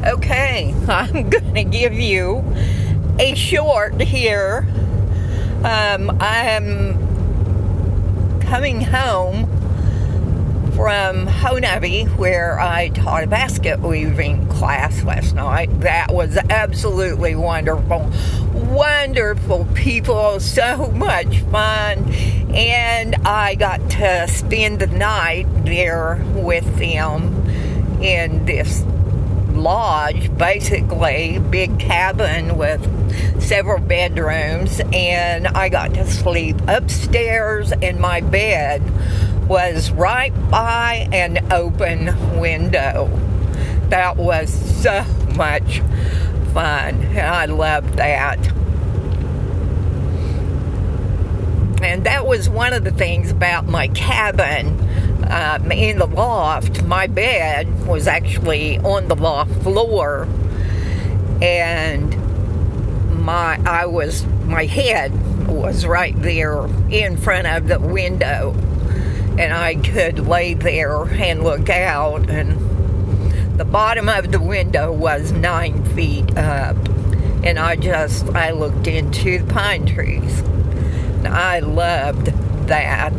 Okay, I'm going to give you a short here. I am coming home from Honabi, where I taught a basket weaving class last night. That was absolutely wonderful. Wonderful people, so much fun. And I got to spend the night there with them in this lodge, basically big cabin with several bedrooms, and I got to sleep upstairs, and my bed was right by an open window. That was so much fun, and I loved that. And that was one of the things about my cabin. In the loft, my bed was actually on the loft floor, and my head was right there in front of the window, and I could lay there and look out, and the bottom of the window was 9 feet up, and I looked into the pine trees, and I loved that.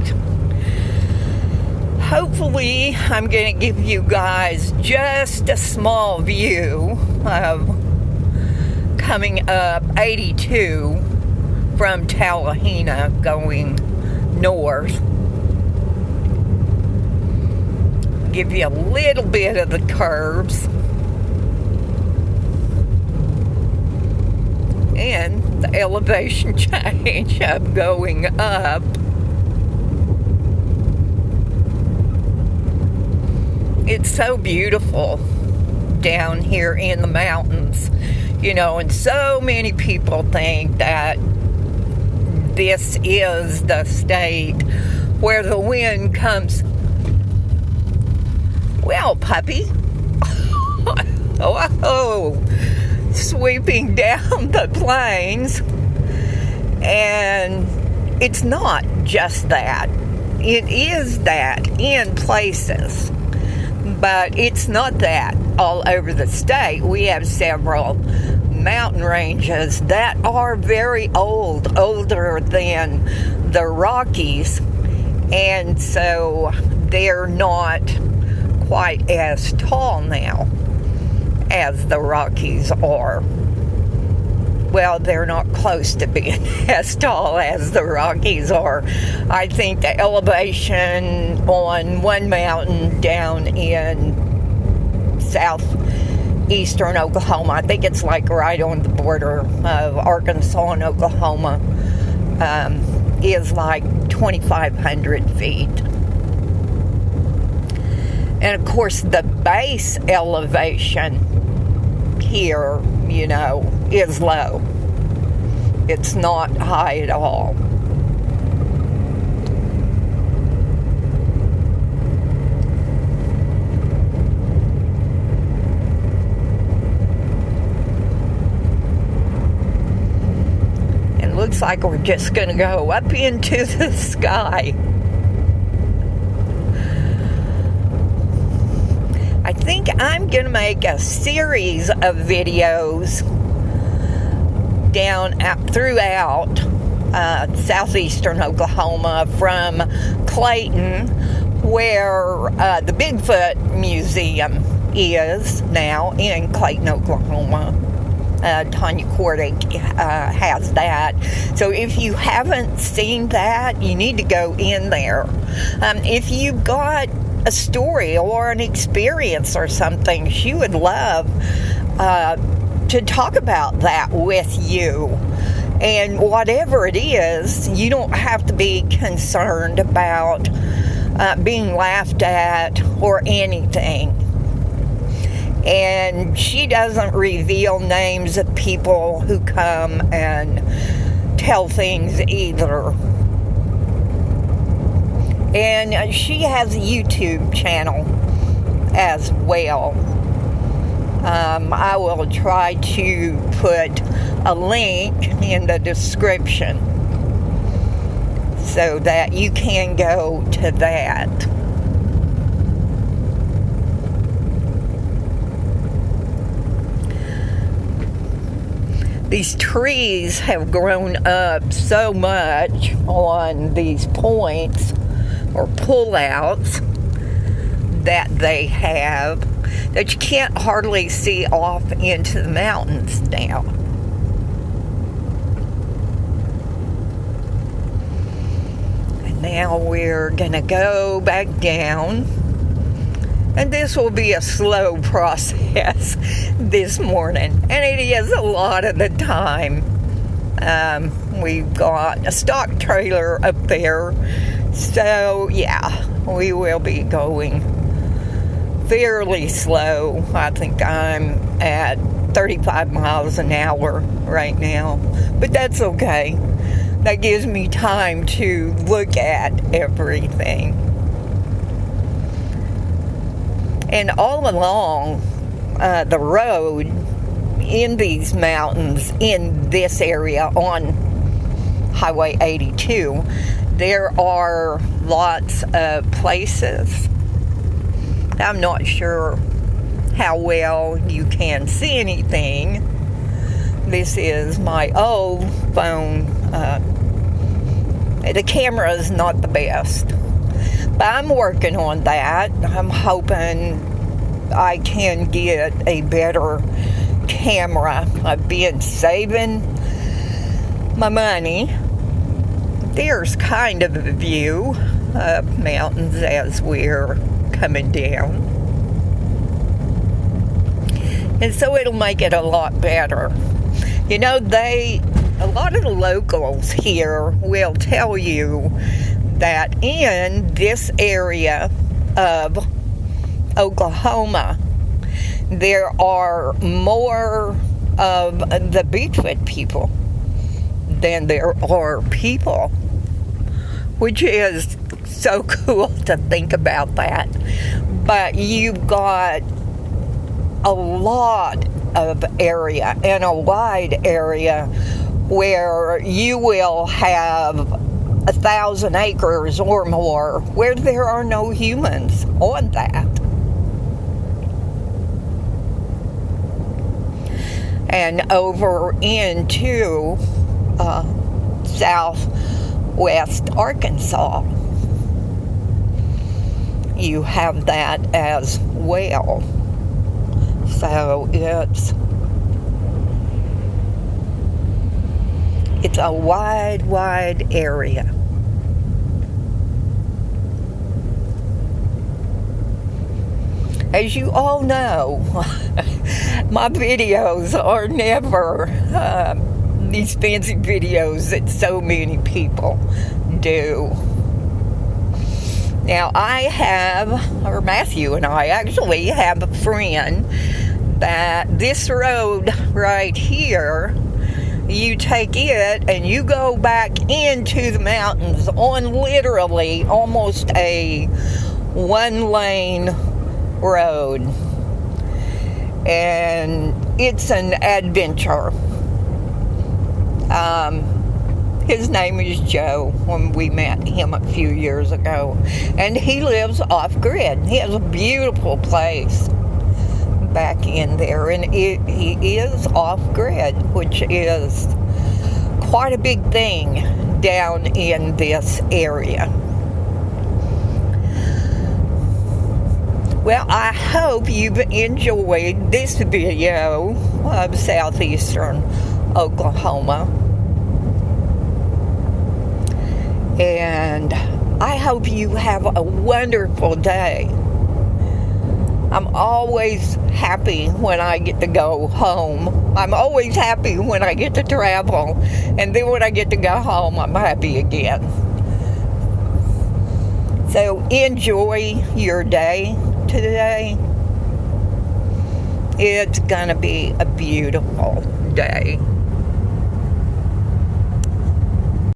Hopefully, I'm going to give you guys just a small view of coming up 82 from Tallahena going north. Give you a little bit of the curves and the elevation change of going up. It's so beautiful down here in the mountains, and so many people think that this is the state where the wind comes, well, puppy, sweeping down the plains, and it's not just that. It is that in places. But it's not that all over the state. We have several mountain ranges that are very old, older than the Rockies, and so they're not quite as tall now as the Rockies are. Well, they're not close to being as tall as the Rockies are. I think the elevation on one mountain down in southeastern Oklahoma, I think it's like right on the border of Arkansas and Oklahoma, is like 2,500 feet. And of course, the base elevation here, is low. It's not high at all. And looks like we're just going to go up into the sky. I think I'm going to make a series of videos throughout southeastern Oklahoma, from Clayton, where the Bigfoot Museum is now in Clayton, Oklahoma. Tanya Cordick has that. So if you haven't seen that, you need to go in there. If you've got a story or an experience or something, she would love to talk about that with you. And whatever it is, you don't have to be concerned about being laughed at or anything. And she doesn't reveal names of people who come and tell things either. And she has a YouTube channel as well. I will try to put a link in the description so that you can go to that. these trees have grown up so much on these points or pullouts that they have that you can't hardly see off into the mountains now. And now we're gonna go back down, and this will be a slow process this morning, and it is a lot of the time. We've got a stock trailer up there, so yeah, we will be going fairly slow. I think I'm at 35 miles an hour right now, but that's okay. That gives me time to look at everything. And all along the road in these mountains, in this area on Highway 82, there are lots of places. I'm not sure how well you can see anything. This is my old phone. The camera is not the best, but I'm working on that. I'm hoping I can get a better camera. I've been saving my money. There's kind of a view of mountains as we're coming down, and so it'll make it a lot better. You know, a lot of the locals here will tell you that in this area of Oklahoma, there are more of the Bigfoot people than there are people, which is so cool to think about that. But you've got a lot of area, and a wide area, where you will have 1,000 acres or more where there are no humans on that. And over into southwest Arkansas, you have that as well. So it's a wide area. As you all know, my videos are never these fancy videos that so many people do. Now, Matthew and I actually have a friend that this road right here, you take it and you go back into the mountains on literally almost a one-lane road. And it's an adventure. His name is Joe, when we met him a few years ago. And he lives off-grid. He has a beautiful place back in there. And he is off-grid, which is quite a big thing down in this area. Well, I hope you've enjoyed this video of southeastern Oklahoma. And I hope you have a wonderful day. I'm always happy when I get to go home. I'm always happy when I get to travel. And then when I get to go home, I'm happy again. So enjoy your day today. It's gonna be a beautiful day.